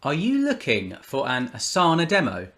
Are you looking for an Asana demo?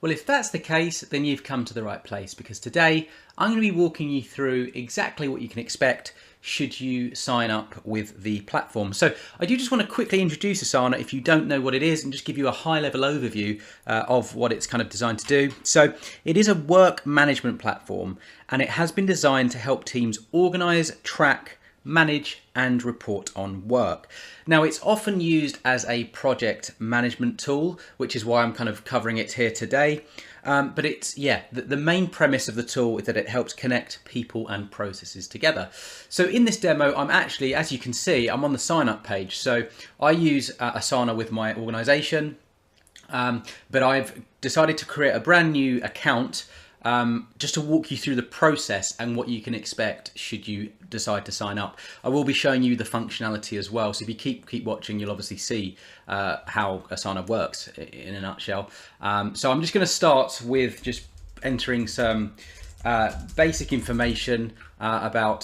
Well, if that's the case, then you've come to the right place, because today I'm going to be walking you through exactly what you can expect should you sign up with the platform. So I do just want to quickly introduce Asana if you don't know what it is, and just give you a high level overview of what it's kind of designed to do. So it is a work management platform, and it has been designed to help teams organize, track, manage and report on work. Now, it's often used as a project management tool, which is why I'm kind of covering it here today. But it's, yeah, the main premise of the tool is that it helps connect people and processes together. So in this demo, I'm actually, as you can see, I'm on the sign up page. So I use Asana with my organization, but I've decided to create a brand new account just to walk you through the process and what you can expect should you decide to sign up. I will be showing you the functionality as well, so if you keep watching, you'll obviously see how Asana works in a nutshell. So I'm just going to start with just entering some basic information about,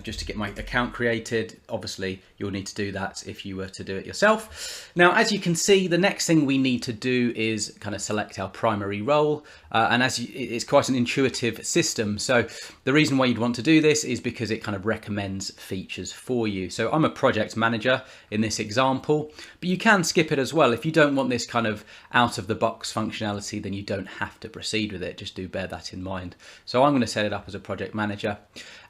just to get my account created. Obviously, you'll need to do that if you were to do it yourself. Now, as you can see, the next thing we need to do is kind of select our primary role. And it's quite an intuitive system. So the reason why you'd want to do this is because it kind of recommends features for you. So I'm a project manager in this example, but you can skip it as well. If you don't want this kind of out of the box functionality, then you don't have to proceed with it. Just do bear that in mind. So I'm going to set it up as a project manager.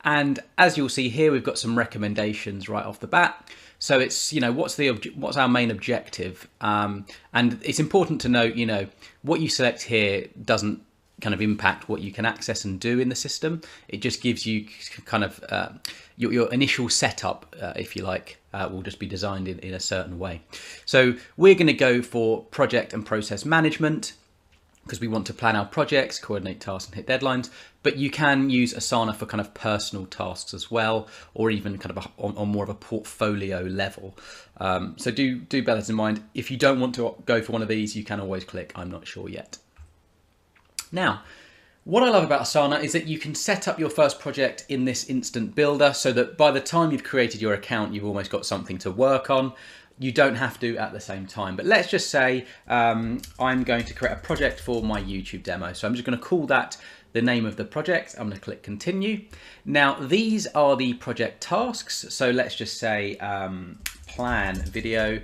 And as you'll see here, we've got some recommendations right off the bat. So it's, what's our main objective? And it's important to note, what you select here doesn't kind of impact what you can access and do in the system. It just gives you kind of your initial setup, if you like, will just be designed in a certain way. So we're going to go for project and process management, because we want to plan our projects, coordinate tasks and hit deadlines. But you can use Asana for kind of personal tasks as well, or even kind of on more of a portfolio level. So do bear that in mind. If you don't want to go for one of these, you can always click I'm not sure yet. Now, what I love about Asana is that you can set up your first project in this instant builder, so that by the time you've created your account, you've almost got something to work on. You don't have to at the same time, but let's just say I'm going to create a project for my YouTube demo. So I'm just going to call that the name of the project. I'm going to click continue. Now, these are the project tasks. So let's just say plan video,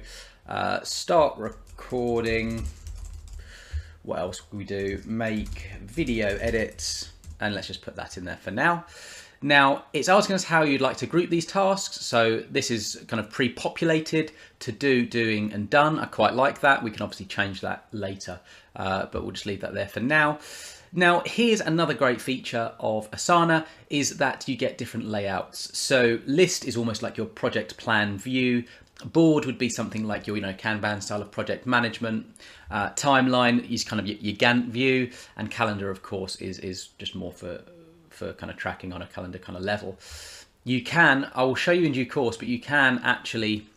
start recording. What else can we do? Make video edits, and let's just put that in there for now. Now, it's asking us how you'd like to group these tasks. So this is kind of pre-populated to do, doing and done. I quite like that. We can obviously change that later, but we'll just leave that there for now. Now, here's another great feature of Asana, is that you get different layouts. So list is almost like your project plan view. Board would be something like your Kanban style of project management. Timeline is kind of your Gantt view, and calendar, of course, is just more for kind of tracking on a calendar kind of level. You can, I will show you in due course, but you can actually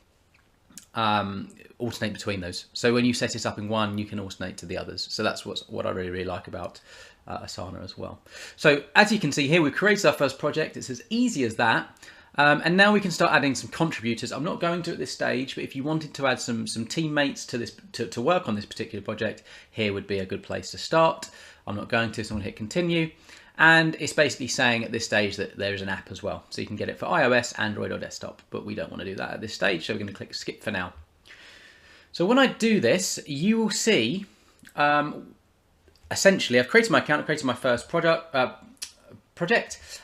alternate between those. So when you set it up in one, you can alternate to the others. So that's what I really like about Asana as well. So as you can see here, we've created our first project. It's as easy as that. And now we can start adding some contributors. I'm not going to at this stage, but if you wanted to add some teammates to this to work on this particular project, here would be a good place to start. I'm not going to, so I'm going to hit continue. And it's basically saying at this stage that there is an app as well. So you can get it for iOS, Android or desktop, but we don't want to do that at this stage. So we're going to click skip for now. So when I do this, you will see, essentially I've created my account, I've created my first project.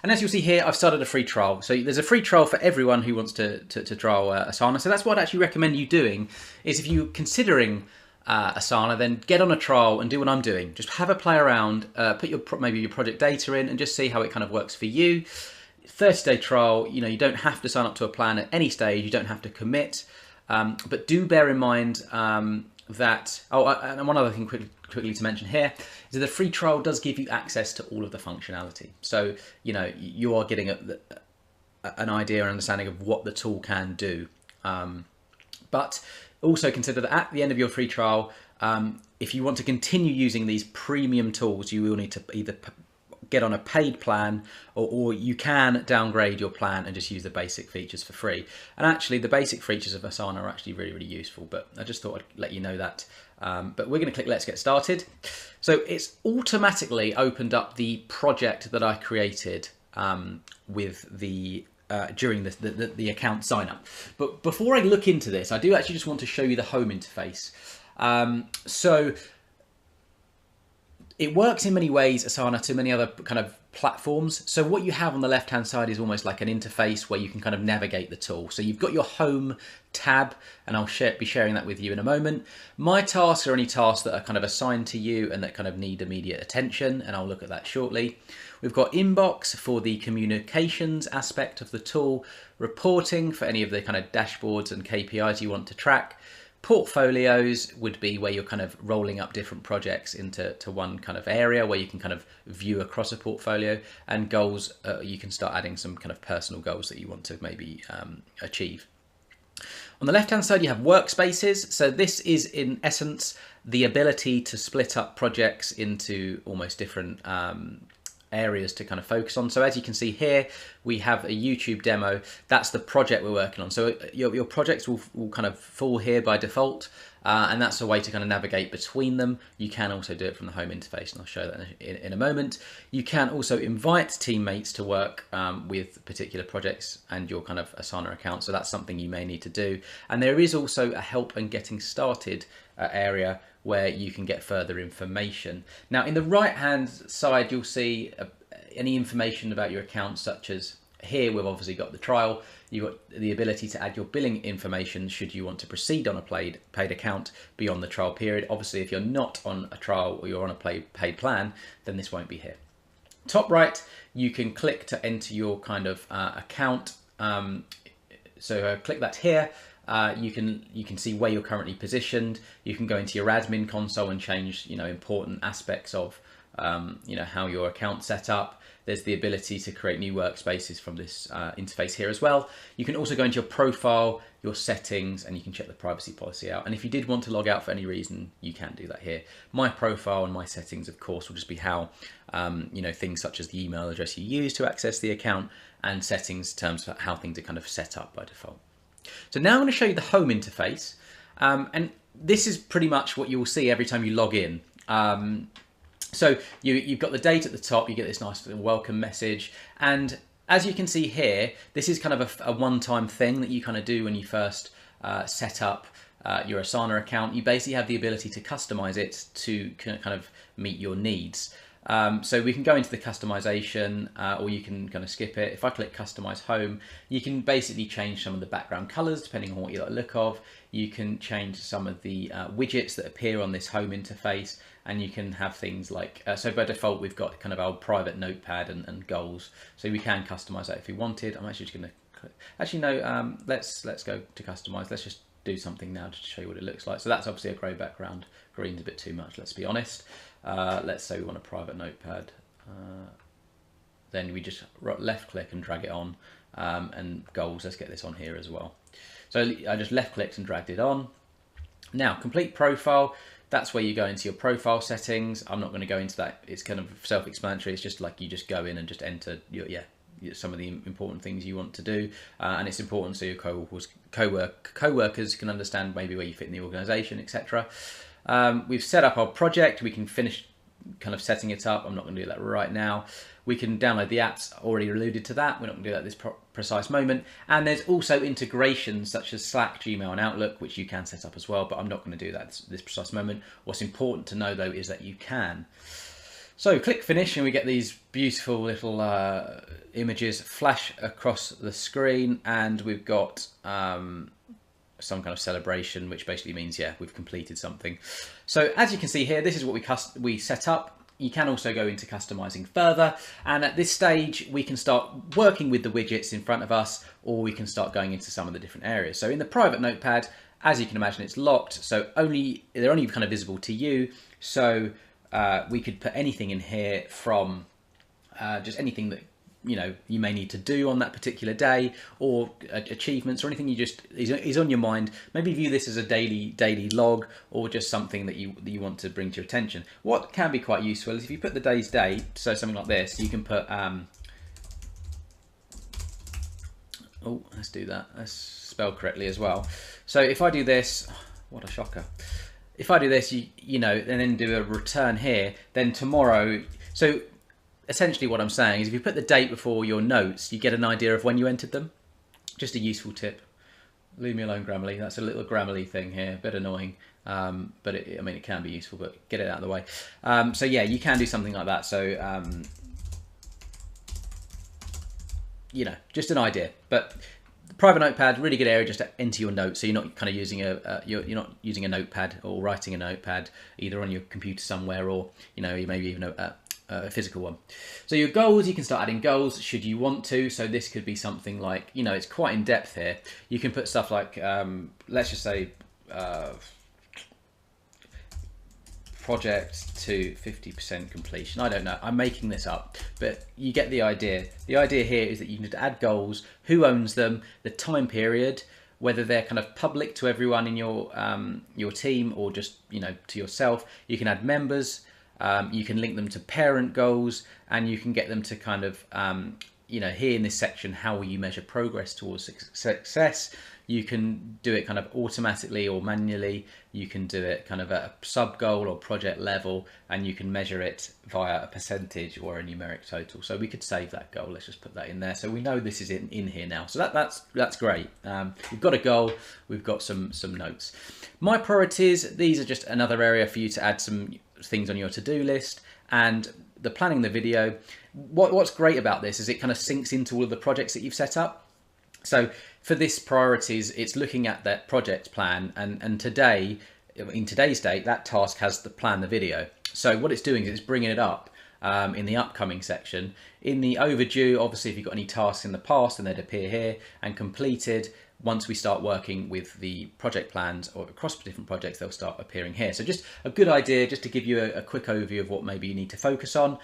And as you'll see here, I've started a free trial. So there's a free trial for everyone who wants to trial Asana. So that's what I'd actually recommend you doing, is if you're considering Asana, then get on a trial and do what I'm doing. Just have a play around, put maybe your project data in and just see how it kind of works for you. 30-day trial, you don't have to sign up to a plan at any stage. You don't have to commit, but do bear in mind that, and one other thing quickly to mention here is that the free trial does give you access to all of the functionality. So, you are getting an idea and understanding of what the tool can do. But also consider that at the end of your free trial, if you want to continue using these premium tools, you will need to either get on a paid plan, or you can downgrade your plan and just use the basic features for free. And actually the basic features of Asana are actually really, really useful, but I just thought I'd let you know that. But we're going to click Let's Get Started. So it's automatically opened up the project that I created with the during the account sign up. But before I look into this, I do actually just want to show you the home interface. So it works in many ways, Asana, to many other kind of platforms. So what you have on the left hand side is almost like an interface where you can kind of navigate the tool. So you've got your home tab, and I'll be sharing that with you in a moment. My tasks are any tasks that are kind of assigned to you and that kind of need immediate attention, and I'll look at that shortly. We've got inbox for the communications aspect of the tool, reporting for any of the kind of dashboards and KPIs you want to track. Portfolios would be where you're kind of rolling up different projects into one kind of area where you can kind of view across a portfolio. And goals, you can start adding some kind of personal goals that you want to maybe achieve. On the left hand side you have workspaces. So this is in essence the ability to split up projects into almost different areas to kind of focus on. So as you can see here, we have a YouTube demo. That's the project we're working on. So your projects will kind of fall here by default, and that's a way to kind of navigate between them. You can also do it from the home interface, and I'll show that in a moment. You can also invite teammates to work with particular projects and your kind of Asana account. So that's something you may need to do. And there is also a help and getting started area where you can get further information. Now in the right hand side you'll see any information about your account, such as here we've obviously got the trial. You've got the ability to add your billing information should you want to proceed on a paid account beyond the trial period. Obviously if you're not on a trial or you're on a paid plan, then this won't be here. Top right, you can click to enter your kind of account. So click that here. You can see where you're currently positioned. You can go into your admin console and change, important aspects of, how your account's set up. There's the ability to create new workspaces from this interface here as well. You can also go into your profile, your settings, and you can check the privacy policy out. And if you did want to log out for any reason, you can do that here. My profile and my settings, of course, will just be how, things such as the email address you use to access the account, and settings in terms of how things are kind of set up by default. So now I'm going to show you the home interface, and this is pretty much what you will see every time you log in. So you've got the date at the top, you get this nice little welcome message, and as you can see here, this is kind of a one-time thing that you kind of do when you first set up your Asana account. You basically have the ability to customize it to kind of meet your needs. So we can go into the customization, or you can kind of skip it. If I click customize home, you can basically change some of the background colors depending on what you like the look of. You can change some of the widgets that appear on this home interface, and you can have things like, so by default we've got kind of our private notepad and goals. So we can customize that if we wanted. I'm actually just going to, actually no, let's go to customize. Let's just do something now to show you what it looks like. So that's obviously a grey background. Green's a bit too much, let's be honest. Let's say we want a private notepad. Then we just left click and drag it on, and goals, let's get this on here as well. So I just left clicked and dragged it on. Now complete profile, that's where you go into your profile settings. I'm not going to go into that, it's kind of self-explanatory. It's just like you just go in and just enter your, some of the important things you want to do, and it's important so your co-workers can understand maybe where you fit in the organization, etc. We've set up our project. We can finish kind of setting it up. I'm not going to do that right now. We can download the apps, already alluded to that. We're not going to do that at this precise moment. And there's also integrations such as Slack, Gmail and Outlook, which you can set up as well, but I'm not going to do that at this precise moment. What's important to know though is that you can. So click finish and we get these beautiful little images flash across the screen, and we've got some kind of celebration, which basically means, yeah, we've completed something. So as you can see here, this is what we set up. You can also go into customizing further, and at this stage we can start working with the widgets in front of us, or we can start going into some of the different areas. So in the private notepad, as you can imagine, it's locked, so they're only kind of visible to you. So we could put anything in here from just anything that you may need to do on that particular day, or achievements or anything you just is on your mind. Maybe view this as a daily log, or just something that you want to bring to your attention. What can be quite useful is if you put the day's date, so something like this, you can put oh, let's do that. Let's spell correctly as well. So if I do this, what a shocker. If I do this, and then do a return here, then tomorrow. So essentially what I'm saying is if you put the date before your notes, you get an idea of when you entered them. Just a useful tip. Leave me alone, Grammarly. That's a little Grammarly thing here, a bit annoying. But it can be useful, but get it out of the way. So yeah, you can do something like that. So, just an idea. But private notepad, really good area just to enter your notes. So you're not kind of using you're not using a notepad or writing a notepad either on your computer somewhere, or maybe even a physical one. So your goals, you can start adding goals should you want to. So this could be something like, it's quite in depth here. You can put stuff like, let's just say, project to 50% completion. I don't know, I'm making this up, but you get the idea. The idea here is that you need to add goals, who owns them, the time period, whether they're kind of public to everyone in your team or just to yourself. You can add members, you can link them to parent goals, and you can get them to kind of here in this section, how will you measure progress towards success. You can do it kind of automatically or manually. You can do it kind of at a sub goal or project level, and you can measure it via a percentage or a numeric total. So we could save that goal. Let's just put that in there. So we know this is in here now. So that's great. We've got a goal. We've got some notes. My priorities, these are just another area for you to add some things on your to-do list. And the planning the video, what's great about this is it kind of syncs into all of the projects that you've set up. So for this priorities, it's looking at that project plan, and today, in today's date, that task has the plan the video. So what it's doing is it's bringing it up in the upcoming section. In the overdue, obviously, if you've got any tasks in the past, then they'd appear here, and completed. Once we start working with the project plans or across different projects, they'll start appearing here. So just a good idea, just to give you a quick overview of what maybe you need to focus on.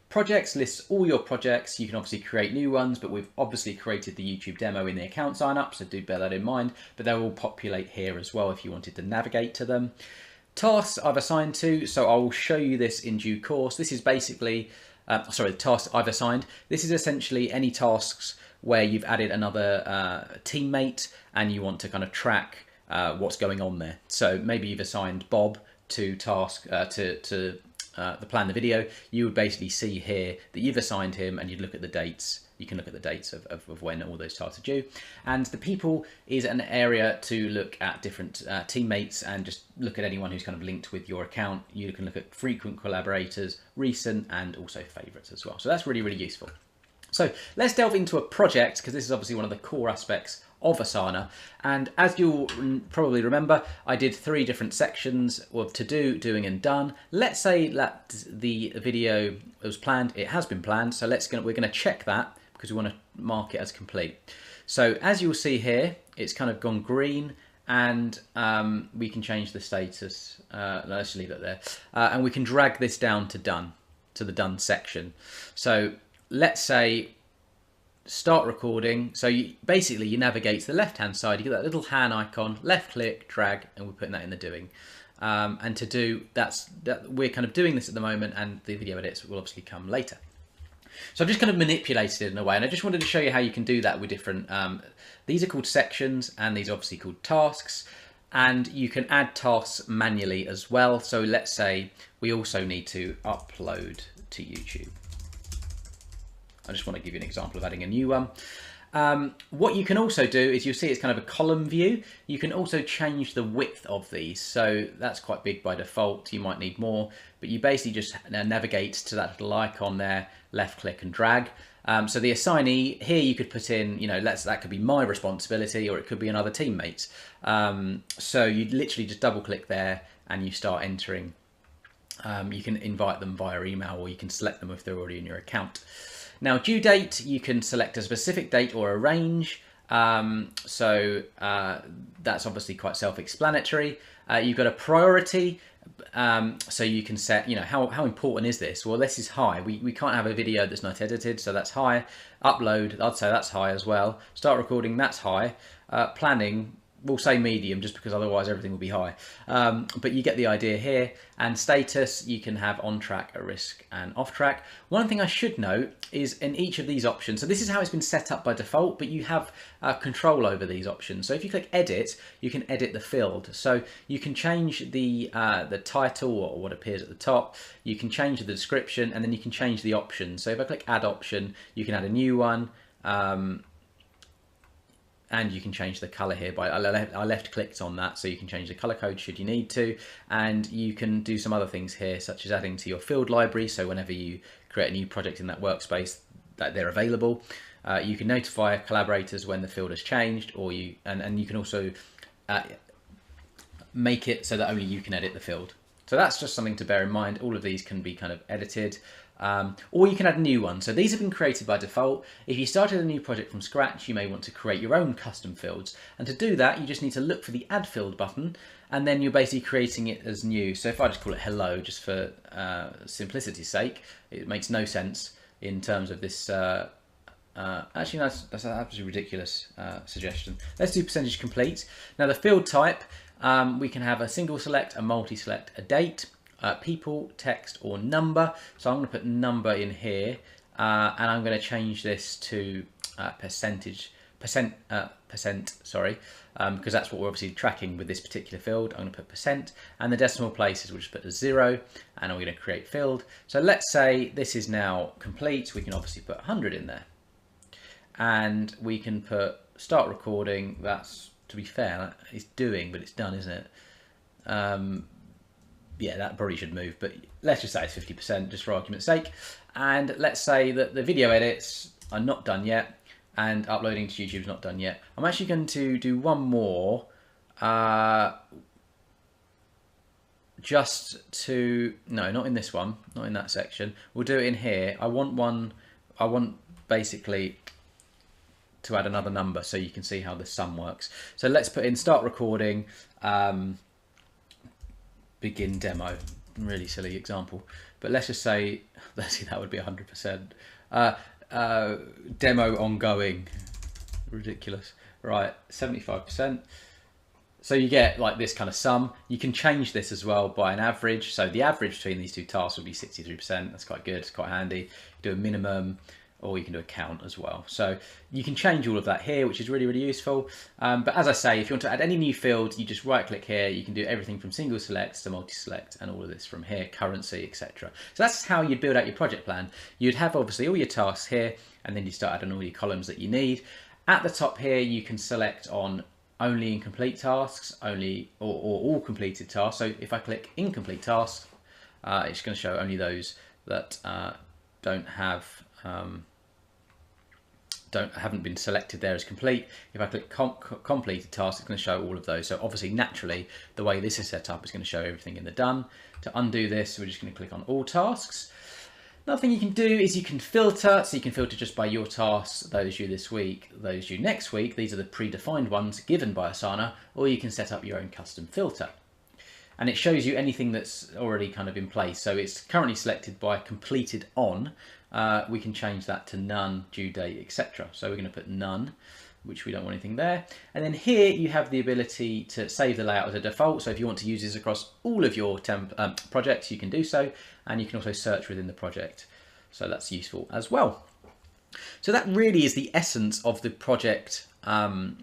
Projects lists all your projects. You can obviously create new ones, but we've obviously created the YouTube demo in the account sign up, so do bear that in mind. But they will populate here as well if you wanted to navigate to them. Tasks I've assigned to, so I will show you this in due course. This is basically, the tasks I've assigned. This is essentially any tasks where you've added another teammate and you want to kind of track what's going on there. So maybe you've assigned Bob to task to the plan the video. You would basically see here that you've assigned him, and you'd look at the dates. You can look at the dates of when all those tasks are due. And the people is an area to look at different teammates and just look at anyone who's kind of linked with your account. You can look at frequent collaborators, recent, and also favorites as well. So that's really, really useful. So let's delve into a project, because this is obviously one of the core aspects of Asana. And as you'll probably remember, I did 3 different sections of to do, doing, and done. Let's say that the video was planned. It has been planned. So we're going to check that, because we want to mark it as complete. So as you'll see here, it's kind of gone green, and we can change the status. Let's just leave it there. And we can drag this down to done, to the done section. So let's say start recording. So you navigate to the left hand side, you get that little hand icon, left click, drag, and we're putting that in the doing. And to do that, we're kind of doing this at the moment, and the video edits will obviously come later. So I've just kind of manipulated it in a way, and I just wanted to show you how you can do that with different, these are called sections, and these are obviously called tasks, and you can add tasks manually as well. So let's say we also need to upload to YouTube. I just want to give you an example of adding a new one. What you can also do is you'll see it's kind of a column view. You can also change the width of these. So that's quite big by default. You might need more, but you basically just navigate to that little icon there, left click and drag. So the assignee here, you could put in, that could be my responsibility, or it could be another teammate's. So you literally just double click there and you start entering. You can invite them via email, or you can select them if they're already in your account. Now, due date, you can select a specific date or a range. That's obviously quite self-explanatory. You've got a priority, so you can set, how important is this? Well, this is high. We can't have a video that's not edited, so that's high. Upload, I'd say that's high as well. Start recording, that's high. Planning, we'll say medium, just because otherwise everything will be high. But you get the idea here. And status, you can have on track, at risk, and off track. One thing I should note is in each of these options, so this is how it's been set up by default, but you have control over these options. So if you click edit, you can edit the field. So you can change the title or what appears at the top. You can change the description, and then you can change the option. So if I click add option, you can add a new one. And you can change the color here by I left clicked on that, so you can change the color code should you need to, and you can do some other things here, such as adding to your field library, so whenever you create a new project in that workspace that they're available. You can notify collaborators when the field has changed, or you can also make it so that only you can edit the field. So that's just something to bear in mind. All of these can be kind of edited. Or you can add a new one. So these have been created by default. If you started a new project from scratch, you may want to create your own custom fields. And to do that, you just need to look for the add field button, and then you're basically creating it as new. So if I just call it hello, just for simplicity's sake, it makes no sense in terms of this. Actually, no, that's an absolutely ridiculous suggestion. Let's do percentage complete. Now the field type, we can have a single select, a multi-select, a date, people, text, or number. So I'm going to put number in here, and I'm going to change this to percent, sorry, because that's what we're obviously tracking with this particular field. I'm going to put percent, and the decimal places we'll just put a 0, and I'm going to create field. So let's say this is now complete. We can obviously put 100 in there, and we can put start recording. That's, to be fair, it's doing, but it's done, isn't it? Yeah, that probably should move, but let's just say it's 50% just for argument's sake. And let's say that the video edits are not done yet, and uploading to YouTube is not done yet. I'm actually going to do one more, just to, no, not in this one, not in that section. We'll do it in here. I want basically to add another number so you can see how the sum works. So let's put in start recording, begin demo. Really silly example, but let's just say, let's see, that would be 100%. Demo ongoing, ridiculous. Right, 75%. So you get like this kind of sum. You can change this as well by an average. So the average between these two tasks would be 63%. That's quite good, it's quite handy. Do a minimum, or you can do a count as well. So you can change all of that here, which is really, really useful. But as I say, if you want to add any new field, you just right click here. You can do everything from single select to multi-select, and all of this from here, currency, etc. So that's how you build out your project plan. You'd have obviously all your tasks here, and then you start adding all your columns that you need. At the top here, you can select on only incomplete tasks, only or all completed tasks. So if I click incomplete tasks, it's going to show only those that haven't been selected there as complete. If I click completed tasks, it's going to show all of those. So obviously, naturally, the way this is set up is going to show everything in the done. To undo this, we're just going to click on all tasks. Another thing you can do is you can filter. So you can filter just by your tasks, those due this week, those due next week. These are the predefined ones given by Asana, or you can set up your own custom filter. And it shows you anything that's already kind of in place. So it's currently selected by completed on. We can change that to none, due date, etc. So we're going to put none, which we don't want anything there. And then here you have the ability to save the layout as a default. So if you want to use this across all of your projects, you can do so. And you can also search within the project. So that's useful as well. So that really is the essence of the project interface,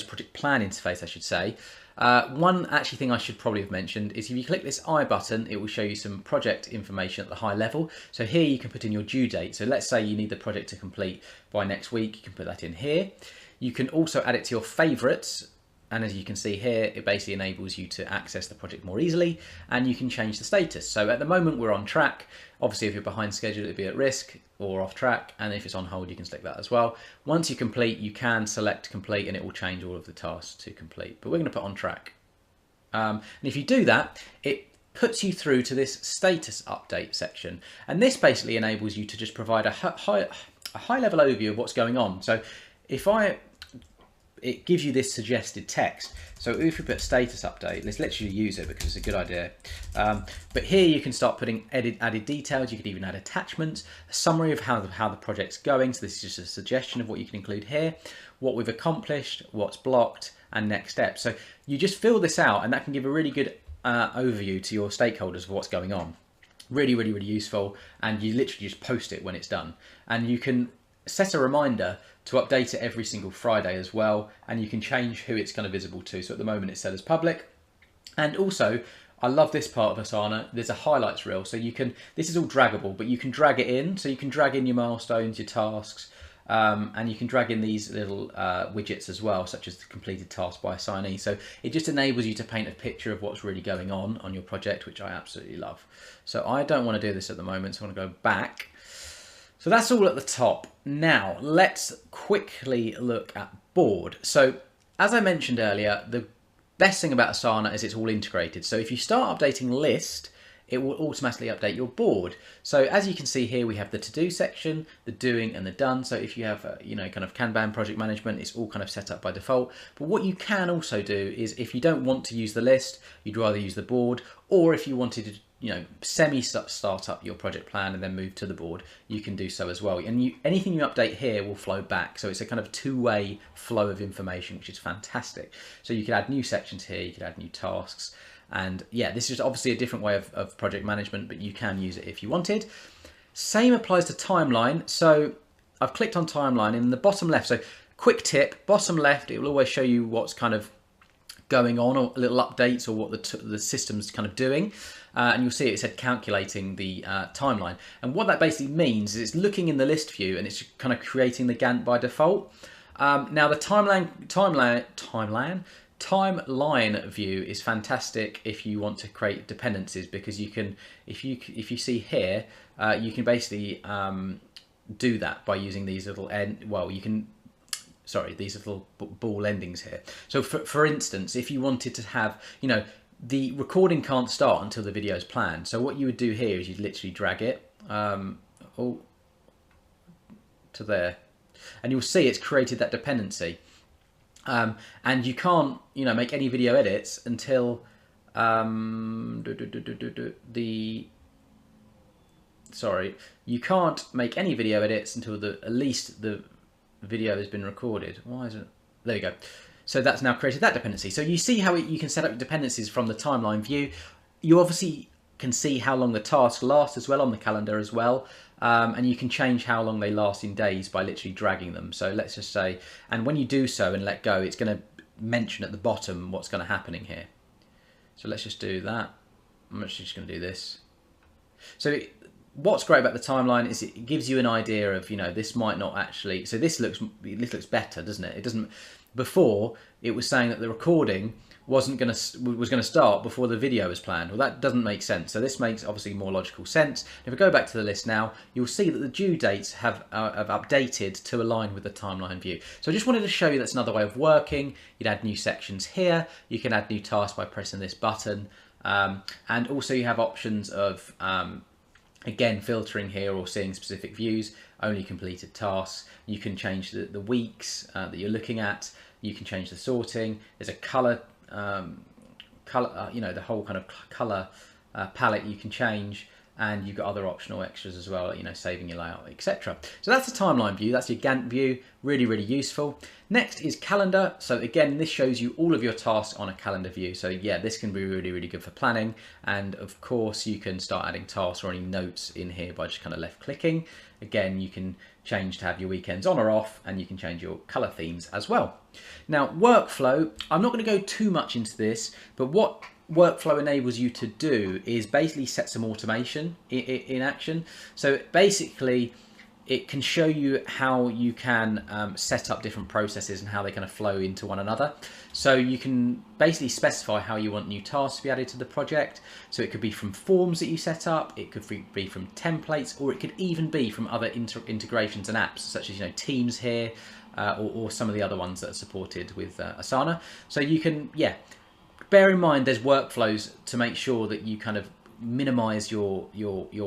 project plan interface, I should say. One actually thing I should probably have mentioned is if you click this I button, it will show you some project information at the high level. So here you can put in your due date. So let's say you need the project to complete by next week, you can put that in here. You can also add it to your favorites. And as you can see here, it basically enables you to access the project more easily, and you can change the status. So at the moment we're on track. Obviously if you're behind schedule, it'd be at risk or off track. And if it's on hold, you can select that as well. Once you complete, you can select complete and it will change all of the tasks to complete, but we're going to put on track. And if you do that, it puts you through to this status update section. And this basically enables you to just provide a high level overview of what's going on. So if I it gives you this suggested text. So if we put status update, let's literally use it because it's a good idea. But here you can start putting added details. You could even add attachments, a summary of how the project's going. So this is just a suggestion of what you can include here, what we've accomplished, what's blocked, and next steps. So you just fill this out, and that can give a really good overview to your stakeholders of what's going on. Really, really, really useful. And you literally just post it when it's done. And you can set a reminder to update it every single Friday as well, and you can change who it's kind of visible to. So at the moment it's set as public. And also, I love this part of Asana, there's a highlights reel. So you can, this is all draggable, but you can drag it in. So you can drag in your milestones, your tasks, and you can drag in these little widgets as well, such as the completed task by assignee. So it just enables you to paint a picture of what's really going on your project, which I absolutely love. So I don't want to do this at the moment, so I want to go back. So that's all at the top. Now let's quickly look at board. So as I mentioned earlier, the best thing about Asana is it's all integrated. So if you start updating list, it will automatically update your board. So as you can see here, we have the to-do section, the doing and the done. So if you have, kind of Kanban project management, it's all kind of set up by default. But what you can also do is if you don't want to use the list, you'd rather use the board, or if you wanted to semi-start up your project plan and then move to the board, you can do so as well. And anything you update here will flow back. So it's a kind of two-way flow of information, which is fantastic. So you could add new sections here, you could add new tasks. And yeah, this is obviously a different way of project management, but you can use it if you wanted. Same applies to timeline. So I've clicked on timeline in the bottom left. So quick tip, bottom left, it will always show you what's kind of going on, or little updates, or what the system's kind of doing. And you'll see it said calculating the timeline. And what that basically means is it's looking in the list view and it's kind of creating the Gantt by default. Now the timeline view is fantastic if you want to create dependencies, because you can, if you see here, you can basically do that by using these little these little ball endings here. So for instance, if you wanted to have, the recording can't start until the video is planned. So what you would do here is you'd literally drag it to there, and you'll see it's created that dependency. And you can't, make any video edits until you can't make any video edits until at least the video has been recorded. Why isn't it? There you go. So that's now created that dependency. So you see how you can set up dependencies from the timeline view. You obviously can see how long the tasks last as well on the calendar as well. And you can change how long they last in days by literally dragging them. So let's just say, and when you do so and let go, it's going to mention at the bottom what's going to happening here. So let's just do that. I'm actually just going to do this. So what's great about the timeline is it gives you an idea of, this might not actually, so this looks better, doesn't it? It doesn't, before it was saying that the recording was going to start before the video was planned. Well, that doesn't make sense. So this makes obviously more logical sense. If we go back to the list now, you'll see that the due dates have updated to align with the timeline view. So I just wanted to show you that's another way of working. You'd add new sections here. You can add new tasks by pressing this button. And also you have options of, again, filtering here or seeing specific views, only completed tasks. You can change the weeks that you're looking at. You can change the sorting. There's a color, the whole kind of color palette you can change, and you've got other optional extras as well, saving your layout, etc. So that's the timeline view. That's your Gantt view. Really, really useful. Next is calendar. So again, this shows you all of your tasks on a calendar view. So yeah, this can be really, really good for planning. And of course, you can start adding tasks or any notes in here by just kind of left clicking. Again, you can change to have your weekends on or off, and you can change your color themes as well. Now, workflow, I'm not going to go too much into this, but what workflow enables you to do is basically set some automation in action. So basically, it can show you how you can set up different processes and how they kind of flow into one another. So you can basically specify how you want new tasks to be added to the project. So it could be from forms that you set up, it could be from templates, or it could even be from other integrations and apps, such as Teams here, or some of the other ones that are supported with Asana. So you can, bear in mind there's workflows to make sure that you kind of minimize your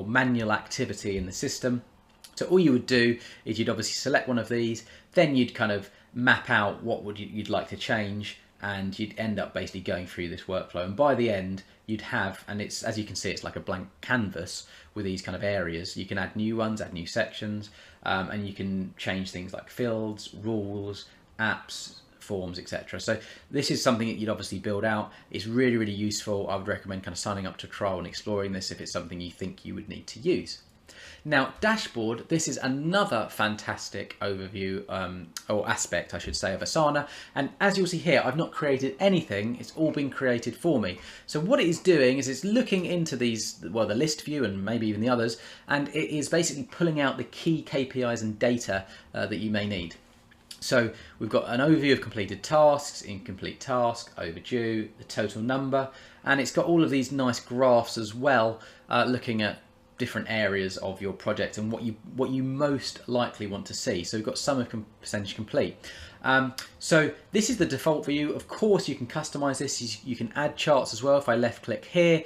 manual activity in the system. So all you would do is you'd obviously select one of these, then you'd kind of map out what you'd like to change, and you'd end up basically going through this workflow. And by the end, you'd have, and it's, as you can see, it's like a blank canvas with these kind of areas. You can add new ones, add new sections, and you can change things like fields, rules, apps, forms, etc. So this is something that you'd obviously build out. It's really, really useful. I would recommend kind of signing up to a trial and exploring this if it's something you think you would need to use. Now, dashboard, this is another fantastic overview, or aspect, I should say, of Asana. And as you'll see here, I've not created anything. It's all been created for me. So what it is doing is it's looking into these, well, the list view and maybe even the others, and it is basically pulling out the key KPIs and data that you may need. So we've got an overview of completed tasks, incomplete task, overdue, the total number, and it's got all of these nice graphs as well, looking at different areas of your project and what you most likely want to see. So we've got sum of percentage complete. So this is the default view. Of course, you can customize this. You can add charts as well. If I left click here,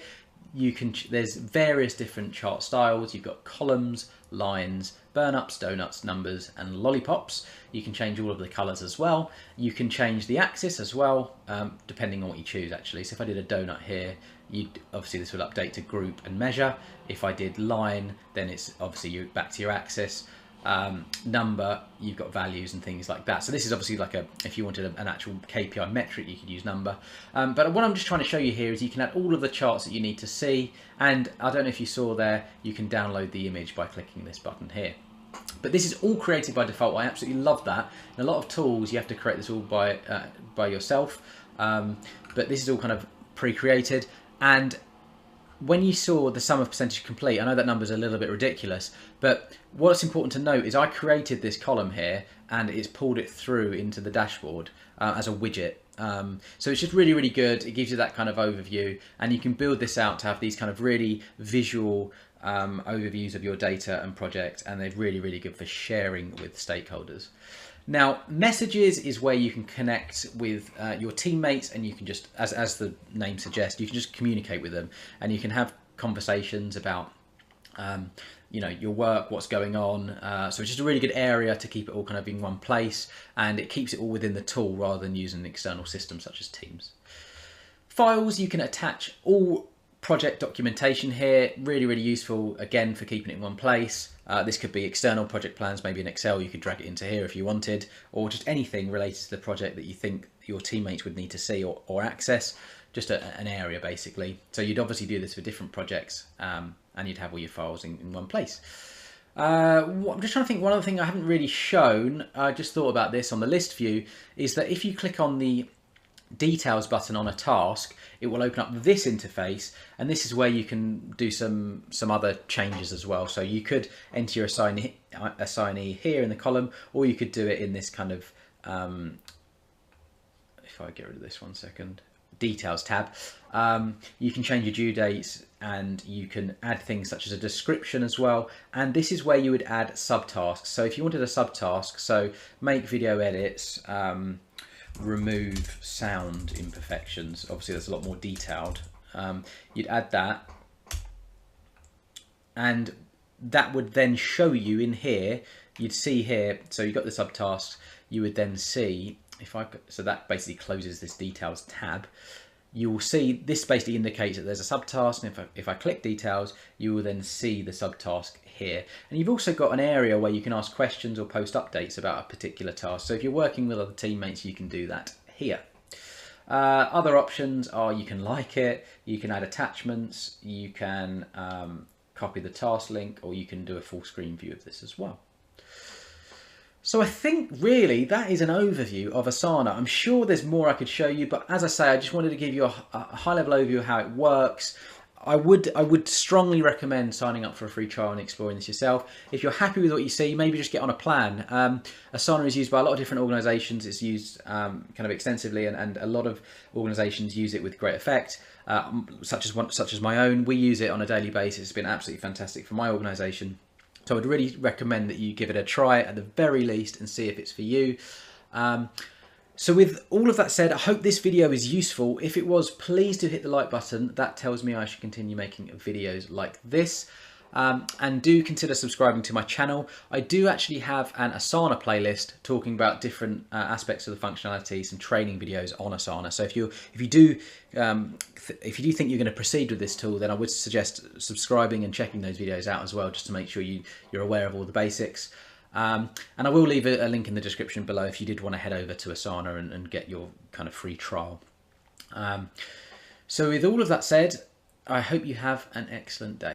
there's various different chart styles. You've got columns, lines, burn-ups, donuts, numbers, and lollipops. You can change all of the colors as well. You can change the axis as well, depending on what you choose actually. So if I did a donut here, obviously this will update to group and measure. If I did line, then it's obviously you back to your axis. Number, you've got values and things like that. So this is obviously like if you wanted an actual KPI metric, you could use number. But what I'm just trying to show you here is you can add all of the charts that you need to see. And I don't know if you saw there, you can download the image by clicking this button here. But this is all created by default. I absolutely love that. In a lot of tools, you have to create this all by yourself. But this is all kind of pre-created. And when you saw the sum of percentage complete, I know that number's a little bit ridiculous, but what's important to note is I created this column here and it's pulled it through into the dashboard as a widget. So it's just really, really good. It gives you that kind of overview, and you can build this out to have these kind of really visual overviews of your data and project, and they're really, really good for sharing with stakeholders. Now, messages is where you can connect with your teammates, and you can just, as the name suggests, you can just communicate with them, and you can have conversations about you know, your work, what's going on. So it's just a really good area to keep it all kind of in one place, and it keeps it all within the tool rather than using an external system such as Teams. Files, you can attach all project documentation here. Really, really useful, again, for keeping it in one place. This could be external project plans, maybe in Excel, you could drag it into here if you wanted, or just anything related to the project that you think your teammates would need to see or access, just an area basically. So you'd obviously do this for different projects, and you'd have all your files in one place. I'm just trying to think, one other thing I haven't really shown, I just thought about this on the list view, is that if you click on the details button on a task, it will open up this interface, and this is where you can do some other changes as well. So you could enter your assignee here in the column, or you could do it in this kind of if I get rid of this 1 second, details tab. You can change your due dates, and you can add things such as a description as well, and this is where you would add subtasks. So if you wanted a subtask, so make video edits, remove sound imperfections, obviously that's a lot more detailed, you'd add that, and that would then show you in here, you'd see here, so you've got the subtasks, you would then see, so that basically closes this details tab. You will see this basically indicates that there's a subtask, and if I click details, you will then see the subtask here. And you've also got an area where you can ask questions or post updates about a particular task. So if you're working with other teammates, you can do that here. Other options are you can like it, you can add attachments, you can copy the task link, or you can do a full screen view of this as well. So I think really that is an overview of Asana. I'm sure there's more I could show you, but as I say, I just wanted to give you a high-level overview of how it works. I would strongly recommend signing up for a free trial and exploring this yourself. If you're happy with what you see, maybe just get on a plan. Asana is used by a lot of different organisations. It's used kind of extensively, and a lot of organisations use it with great effect, such as my own. We use it on a daily basis. It's been absolutely fantastic for my organisation. So I'd really recommend that you give it a try at the very least and see if it's for you. So with all of that said, I hope this video is useful. If it was, please do hit the like button. That tells me I should continue making videos like this. And do consider subscribing to my channel. I do actually have an Asana playlist talking about different aspects of the functionality, some training videos on Asana. So if you do think you're going to proceed with this tool, then I would suggest subscribing and checking those videos out as well, just to make sure you're aware of all the basics. And I will leave a link in the description below if you did want to head over to Asana and get your kind of free trial. So with all of that said, I hope you have an excellent day.